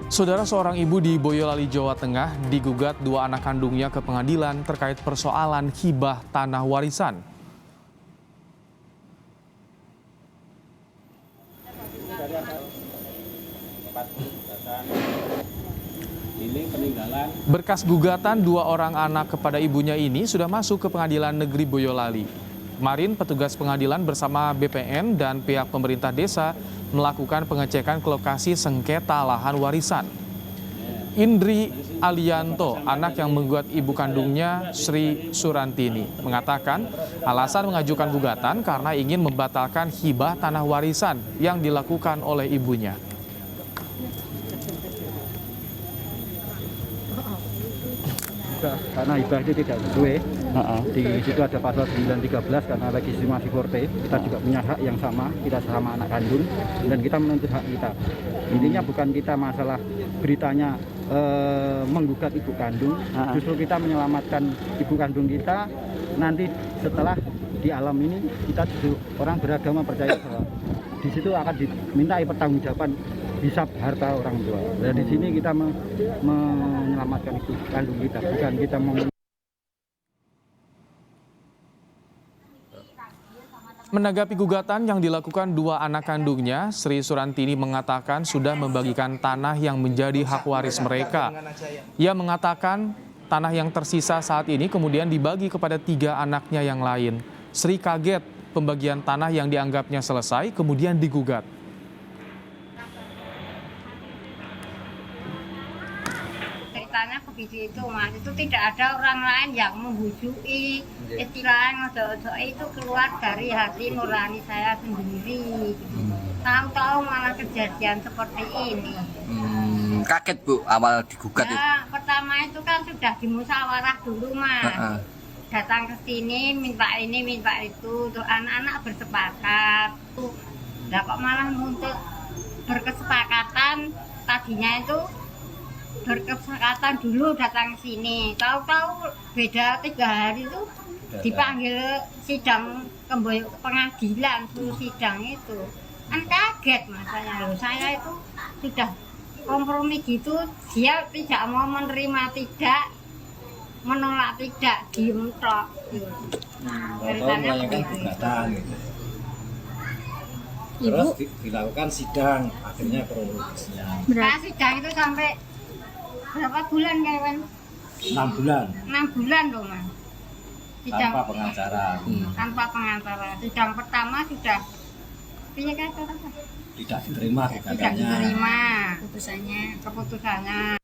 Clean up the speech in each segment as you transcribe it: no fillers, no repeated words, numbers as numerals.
Saudara, seorang ibu di Boyolali, Jawa Tengah digugat dua anak kandungnya ke pengadilan terkait persoalan hibah tanah warisan. Berkas gugatan dua orang anak kepada ibunya ini sudah masuk ke Pengadilan Negeri Boyolali. Kemarin petugas pengadilan bersama BPN dan pihak pemerintah desa melakukan pengecekan ke lokasi sengketa lahan warisan. Indri Alianto, anak yang menggugat ibu kandungnya Sri Surantini, mengatakan alasan mengajukan gugatan karena ingin membatalkan hibah tanah warisan yang dilakukan oleh ibunya. Karena hibah itu tidak sesuai. Di situ ada pasal 913 karena legitimasi forte. Kita juga punya hak yang sama, kita sama anak kandung dan kita menuntut hak kita. Intinya bukan kita masalah beritanya menggugat ibu kandung, justru kita menyelamatkan ibu kandung kita. Nanti setelah di alam ini kita justru orang beragama percaya bahwa di situ akan dimintai pertanggungjawaban hisab harta orang tua. Dan di sini kita menyelamatkan ibu kandung kita, bukan kita Menanggapi gugatan yang dilakukan dua anak kandungnya, Sri Surantini mengatakan sudah membagikan tanah yang menjadi hak waris mereka. Ia mengatakan tanah yang tersisa saat ini kemudian dibagi kepada tiga anaknya yang lain. Sri kaget pembagian tanah yang dianggapnya selesai kemudian digugat. Ceritanya begitu itu Mas, itu tidak ada orang lain yang menghujui, istilahnya ojo-ojo itu keluar dari hati nurani saya sendiri. Tahu-tahu malah kejadian seperti ini. Kaget Bu awal digugat itu? Pertama itu kan sudah dimusyawarah dulu Mas. Datang ke sini minta ini minta itu, tuh anak-anak bersepakat. Lah kok malah muncul berkesepakatan, tadinya itu berkesepakatan dulu datang ke sini, tahu-tahu beda 3 hari itu dipanggil sidang pengadilan, suruh sidang itu kan kaget Mas saya itu sudah kompromi gitu, dia tidak mau menerima, tidak menolak, tidak diem tok. Ceritanya begitu. Terus dilakukan sidang, akhirnya kronologisnya. Nah, sidang itu sampai berapa bulan kawan? 6 bulan. 6 bulan loh Mas. Sidang Tanpa pengacara. Tanpa pengacara. Sidang pertama sudah Tidak diterima tidak gugatannya. diterima keputusannya.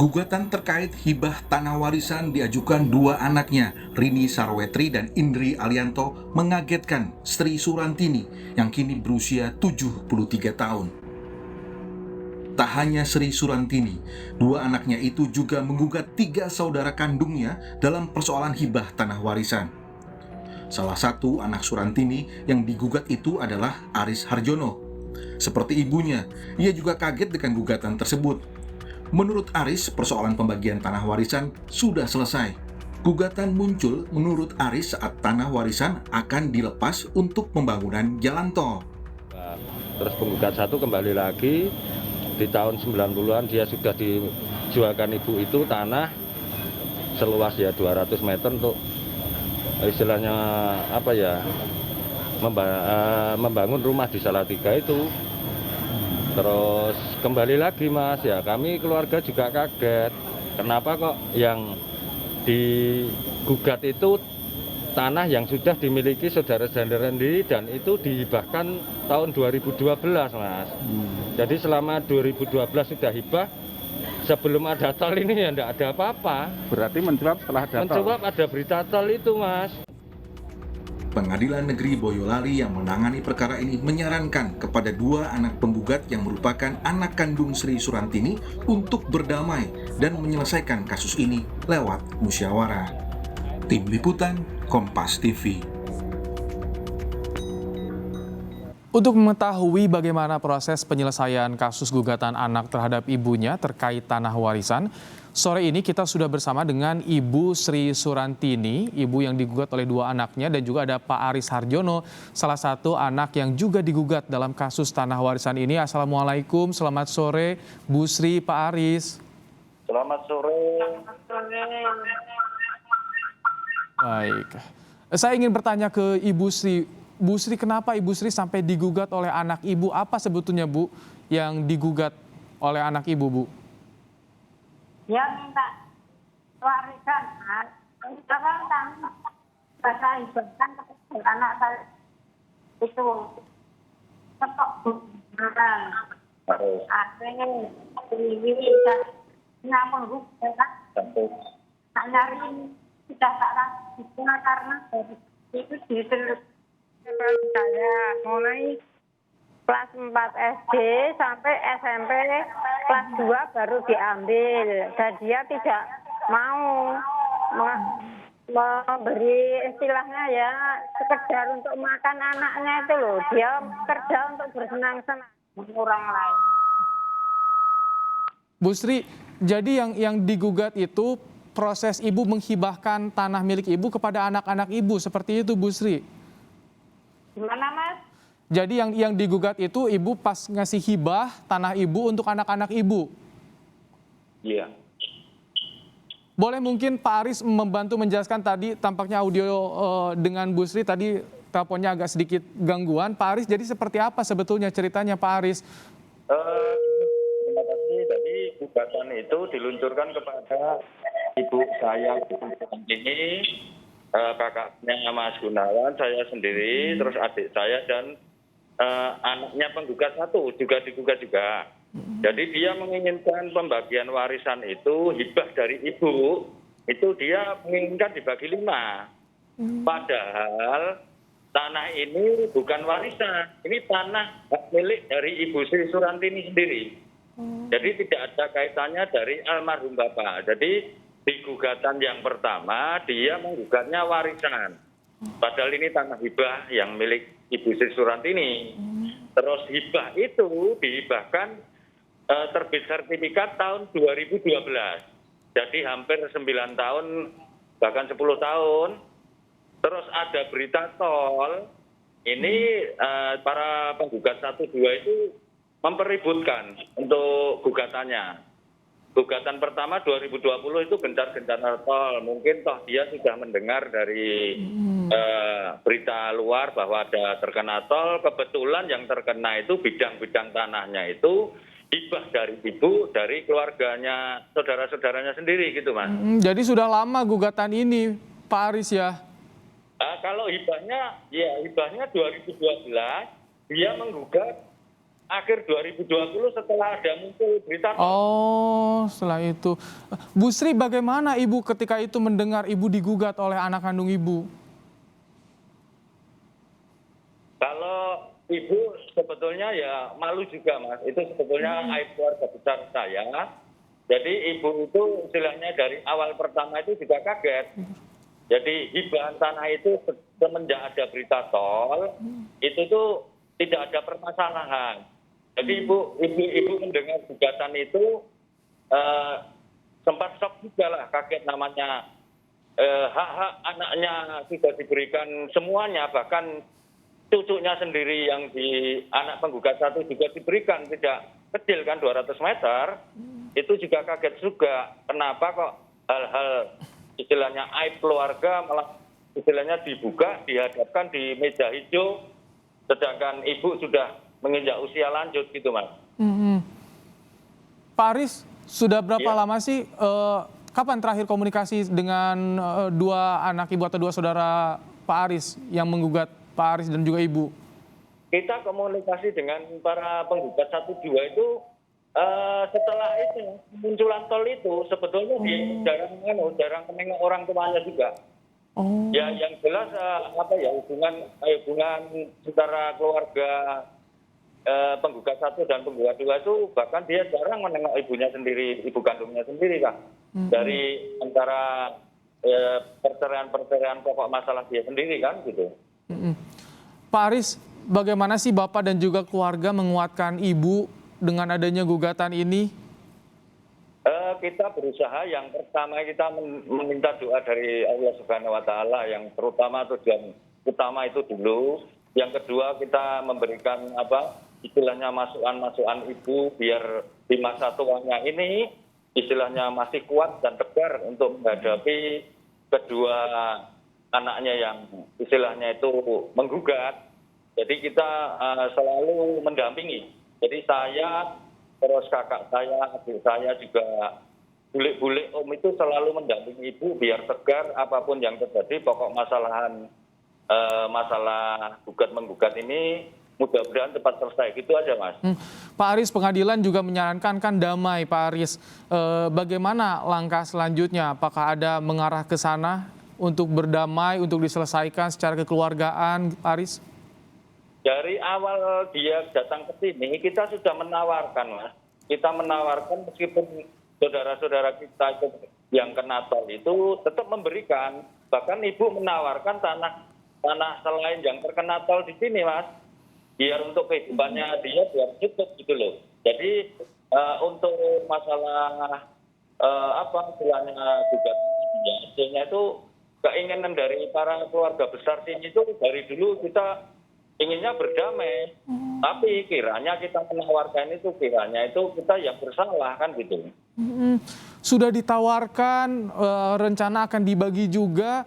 Gugatan terkait hibah tanah warisan diajukan dua anaknya, Rini Sarwetri dan Indri Alianto, mengagetkan Sri Surantini yang kini berusia 73 tahun. Tak hanya Sri Surantini, dua anaknya itu juga menggugat 3 saudara kandungnya dalam persoalan hibah tanah warisan. Salah satu anak Surantini yang digugat itu adalah Aris Harjono. Seperti ibunya, ia juga kaget dengan gugatan tersebut. Menurut Aris, persoalan pembagian tanah warisan sudah selesai. Gugatan muncul menurut Aris saat tanah warisan akan dilepas untuk pembangunan jalan tol. Terus penggugat satu kembali lagi, di tahun 90-an dia sudah dijualkan ibu itu tanah seluas ya 200 meter untuk istilahnya apa ya, membangun rumah di Salatiga itu. Terus kembali lagi Mas, ya kami keluarga juga kaget. Kenapa kok yang digugat itu tanah yang sudah dimiliki saudara-saudara sendiri dan itu dihibahkan tahun 2012 Mas. Jadi selama 2012 sudah hibah, sebelum ada tol ini ya enggak ada apa-apa. berarti menjawab setelah ada Menjawab ada berita tol itu Mas. Pengadilan Negeri Boyolali yang menangani perkara ini menyarankan kepada dua anak penggugat yang merupakan anak kandung Sri Surantini untuk berdamai dan menyelesaikan kasus ini lewat musyawarah. Tim Liputan, Kompas TV. Untuk mengetahui bagaimana proses penyelesaian kasus gugatan anak terhadap ibunya terkait tanah warisan, sore ini kita sudah bersama dengan Ibu Sri Surantini, ibu yang digugat oleh 2 anaknya, dan juga ada Pak Aris Harjono, salah satu anak yang juga digugat dalam kasus tanah warisan ini. Assalamualaikum, selamat sore Bu Sri, Pak Aris. Selamat sore. Baik, saya ingin bertanya ke Ibu Sri. Bu Sri, kenapa Ibu Sri sampai digugat oleh anak Ibu? Apa sebetulnya Bu yang digugat oleh anak Ibu, Bu? Dia minta warisan. Sekarang kan saya hibahkan ke anak saya itu ketok bulan. Akhirnya ini dan menggugat. Tak nyari sudah tak lagi karena itu ditelur. Saya mulai kelas 4 SD sampai SMP kelas 2 baru diambil. Dan dia tidak mau memberi istilahnya ya sekedar untuk makan anaknya itu loh. Dia kerja untuk bersenang-senang orang lain. Bu Sri, jadi yang digugat itu proses Ibu menghibahkan tanah milik Ibu kepada anak-anak Ibu, seperti itu Bu Sri? Gimana Mas? Jadi yang digugat itu Ibu pas ngasih hibah tanah Ibu untuk anak-anak Ibu? Iya. Boleh mungkin Pak Aris membantu menjelaskan tadi, tampaknya audio dengan Bu Sri tadi teleponnya agak sedikit gangguan. Pak Aris, jadi seperti apa sebetulnya ceritanya Pak Aris? Terima kasih. Tadi gugatan itu diluncurkan kepada ibu saya ini, kakaknya Mas Gunawan, saya sendiri, terus adik saya dan anaknya penggugat satu juga digugat juga. Jadi dia menginginkan pembagian warisan itu hibah dari ibu, itu dia menginginkan dibagi 5. Padahal tanah ini bukan warisan, ini tanah hak milik dari Ibu Sri Surantini sendiri. Jadi tidak ada kaitannya dari almarhum Bapak. Jadi di gugatan yang pertama dia menggugatnya warisan. Padahal ini tanah hibah yang milik Ibu Sri Surantini. Terus hibah itu dihibahkan terbit sertifikat tahun 2012. Jadi hampir 9 tahun bahkan 10 tahun. Terus ada berita tol. Ini para penggugat 1, 2 itu mempeributkan untuk gugatannya. Gugatan pertama 2020 itu gencar-gencar tol. Mungkin toh dia sudah mendengar dari berita luar bahwa ada terkena tol. Kebetulan yang terkena itu bidang-bidang tanahnya itu hibah dari ibu, dari keluarganya, saudara-saudaranya sendiri gitu Mas. Jadi sudah lama gugatan ini Pak Aris ya? Kalau hibahnya, ya hibahnya 2012, dia menggugat akhir 2020 setelah ada muncul berita. Oh, setelah itu. Bu Sri, bagaimana Ibu ketika itu mendengar Ibu digugat oleh anak kandung Ibu? Kalau Ibu sebetulnya ya malu juga Mas. Itu sebetulnya aib keluarga besar saya. Jadi Ibu itu istilahnya dari awal pertama itu juga kaget. Jadi hibahan tanah itu semenjak ada berita tol, itu tuh tidak ada permasalahan. Jadi ibu mendengar gugatan itu sempat shock juga lah, kaget namanya hak-hak anaknya sudah diberikan semuanya, bahkan cucunya sendiri yang di anak penggugat 1 juga diberikan, tidak kecil kan 200 meter, itu juga kaget juga. Kenapa kok hal-hal istilahnya aib keluarga malah istilahnya dibuka, dihadapkan di meja hijau, sedangkan ibu sudah menginjak usia lanjut gitu Mas. Pak Aris, sudah berapa lama sih, kapan terakhir komunikasi dengan 2 anak Ibu atau 2 saudara Pak Aris yang menggugat Pak Aris dan juga Ibu? Kita komunikasi dengan para penggugat 1, 2 itu setelah itu munculan tol itu sebetulnya jarang menengok orang tuanya juga. Ya yang jelas hubungan secara keluarga penggugat 1 dan penggugat 2 itu bahkan dia jarang menengok ibunya sendiri, ibu kandungnya sendiri Kak. Dari antara perceraian pokok masalah dia sendiri kan gitu. Pak Aris, bagaimana sih Bapak dan juga keluarga menguatkan Ibu dengan adanya gugatan ini? Kita berusaha, yang pertama kita meminta doa dari Allah Subhanahu wa Ta'ala, yang terutama tujuan utama itu dulu. Yang kedua, kita memberikan istilahnya masukan Ibu biar di masa tuanya ini istilahnya masih kuat dan tegar untuk menghadapi kedua anaknya yang istilahnya itu menggugat. Jadi kita selalu mendampingi. Jadi saya, terus kakak saya, adik saya juga, bule-bule om itu selalu mendampingi Ibu biar tegar apapun yang terjadi. Pokok masalah gugat-menggugat ini mudah-mudahan cepat selesai. Gitu aja, Mas. Pak Aris, pengadilan juga menyarankan kan damai, Pak Aris. Bagaimana langkah selanjutnya? Apakah ada mengarah ke sana untuk berdamai, untuk diselesaikan secara kekeluargaan, Pak Aris? Dari awal dia datang ke sini, kita sudah menawarkan, Mas. Kita menawarkan meskipun saudara-saudara kita yang kena tol itu tetap memberikan. Bahkan Ibu menawarkan tanah selain yang terkena tol di sini, Mas. Biar untuk kehidupannya dia biar cukup gitu loh. Jadi untuk masalah istilahnya gugatan itu keinginan dari para keluarga besar sini itu dari dulu kita inginnya berdamai, tapi kiranya kita menawarkan itu, kiranya itu kita yang bersalah kan gitu. Sudah ditawarkan, rencana akan dibagi juga,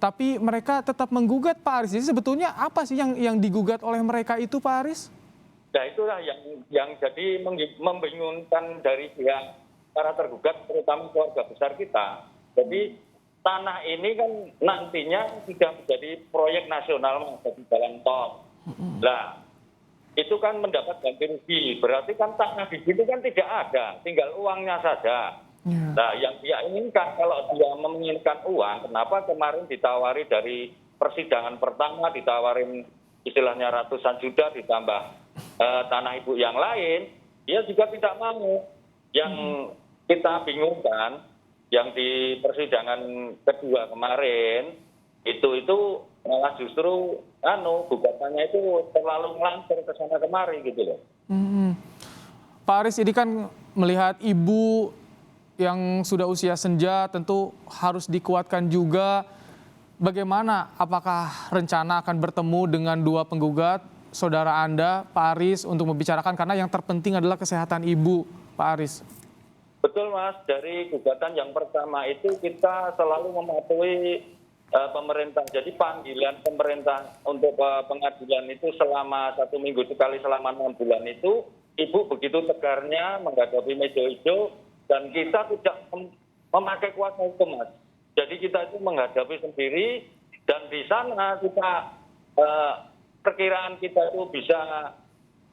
tapi mereka tetap menggugat, Pak Aris. Jadi sebetulnya apa sih yang digugat oleh mereka itu, Pak Aris? Nah itulah yang jadi membingungkan dari pihak para tergugat, terutama keluarga besar kita. Jadi tanah ini kan nantinya tidak menjadi proyek nasional, menjadi jalan tol. Nah, itu kan mendapat ganti rugi. Berarti kan tanah di situ kan tidak ada, tinggal uangnya saja. Nah, yang dia inginkan, kalau dia menginginkan uang, kenapa kemarin ditawari dari persidangan pertama, ditawarin istilahnya ratusan juta ditambah tanah Ibu yang lain, dia juga tidak mau. Yang kita bingungkan, yang di persidangan kedua kemarin, itu malah justru gugatannya itu terlalu ngelantur ke sana kemari gitu loh. Pak Aris, ini kan melihat Ibu yang sudah usia senja tentu harus dikuatkan juga. Bagaimana? Apakah rencana akan bertemu dengan dua penggugat, saudara Anda, Pak Aris, untuk membicarakan, karena yang terpenting adalah kesehatan Ibu, Pak Aris? Betul, Mas. Dari gugatan yang pertama itu kita selalu mematuhi pemerintah. Jadi panggilan pemerintah untuk pengadilan itu selama 1 minggu sekali selama 6 bulan itu, Ibu begitu tegarnya menghadapi meja hijau, dan kita tidak memakai kuasa hukum, Mas. Jadi kita itu menghadapi sendiri, dan di sana kita perkiraan kita itu bisa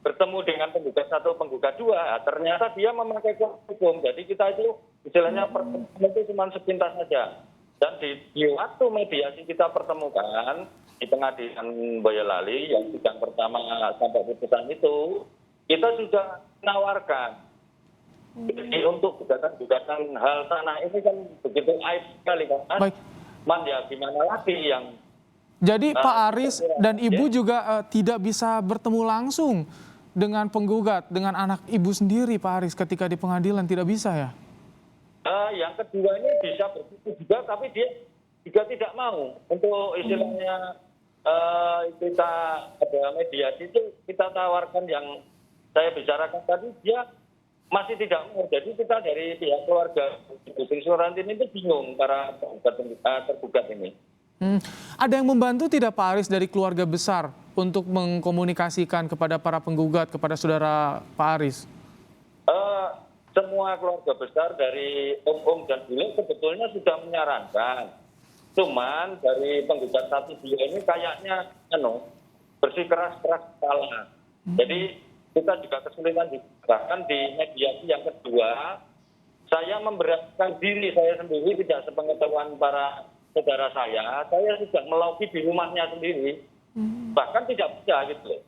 bertemu dengan penggugat 1, penggugat 2. Ternyata dia memakai kuasa hukum. Jadi kita itu istilahnya pertemuan itu cuma sepintas saja. Dan di waktu mediasi kita pertemukan di pengadilan Boyolali yang sidang pertama sampai putusan itu, kita sudah menawarkan. Jadi untuk gugatan hal tanah ini kan begitu aib sekali kan. Baik. Ya gimana lagi yang... Jadi Pak Aris dan Ibu juga tidak bisa bertemu langsung dengan penggugat, dengan anak Ibu sendiri, Pak Aris, ketika di pengadilan, tidak bisa ya? Yang kedua ini bisa bertemu juga, tapi dia juga tidak mau. Untuk istilahnya kita ada mediasi itu kita tawarkan yang saya bicarakan tadi, dia masih tidak mau. Jadi kita dari pihak keluarga Ibu Sri Surantini itu bingung para tergugat ini. Ada yang membantu tidak, Pak Aris, dari keluarga besar untuk mengkomunikasikan kepada para penggugat, kepada saudara Pak Aris? Semua keluarga besar dari om dan bule sebetulnya sudah menyarankan. Cuman dari penggugat 1 bule ini kayaknya bersikeras kepala. Jadi kita juga kesulitan. Bahkan di mediasi yang kedua, saya memberatkan diri saya sendiri, tidak sepengetahuan para saudara saya sudah melobi di rumahnya sendiri. Bahkan tidak bisa gitu.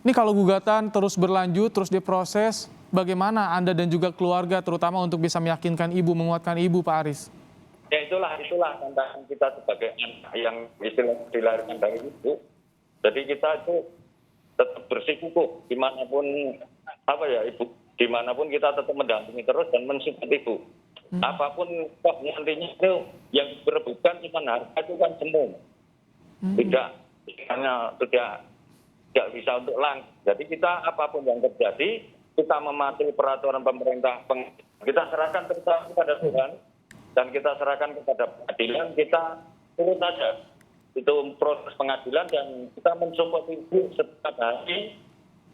Ini kalau gugatan terus berlanjut, terus diproses, bagaimana Anda dan juga keluarga terutama untuk bisa meyakinkan Ibu, menguatkan Ibu, Pak Aris? Ya itulah tantangan kita sebagai anak yang istilahnya dilahirkan dari Ibu. Jadi kita itu tetap bersikukuh dimanapun Ibu, dimanapun kita tetap mendampingi terus dan mensupport Ibu. Apapun toh nantinya itu yang berebutan cuma harga itu kan semu. Tidak bisa untuk langsung. Jadi kita apapun yang terjadi, kita mematuhi peraturan pemerintah. Kita serahkan terutama kepada Tuhan dan kita serahkan kepada pengadilan. Kita turut saja itu proses pengadilan dan kita mensupport Ibu setiap hari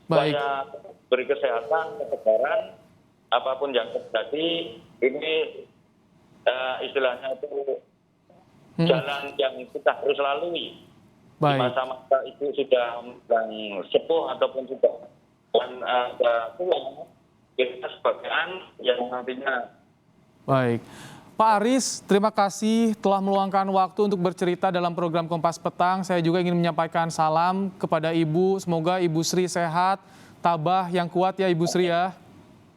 supaya beri kesehatan, ketegaran, apapun yang terjadi. Ini istilahnya itu jalan yang kita harus lalui. Di masa-masa Ibu sudah sepuh ataupun sudah tua, kita sebagai anak yang nantinya. Baik. Pak Aris, terima kasih telah meluangkan waktu untuk bercerita dalam program Kompas Petang. Saya juga ingin menyampaikan salam kepada Ibu. Semoga Ibu Sri sehat, tabah yang kuat ya Ibu Sri ya.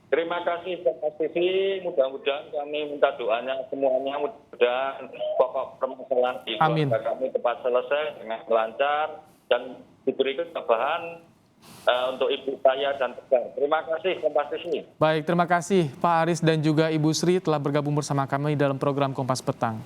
Terima kasih Kompas TV. Mudah-mudahan kami minta doanya semuanya, mudah-mudahan pokok permasalahan di keluarga kami tepat selesai dengan lancar dan diberi ketabahan untuk ibu saya dan tegar. Terima kasih Kompas TV. Baik, terima kasih Pak Aris dan juga Ibu Sri telah bergabung bersama kami dalam program Kompas Petang.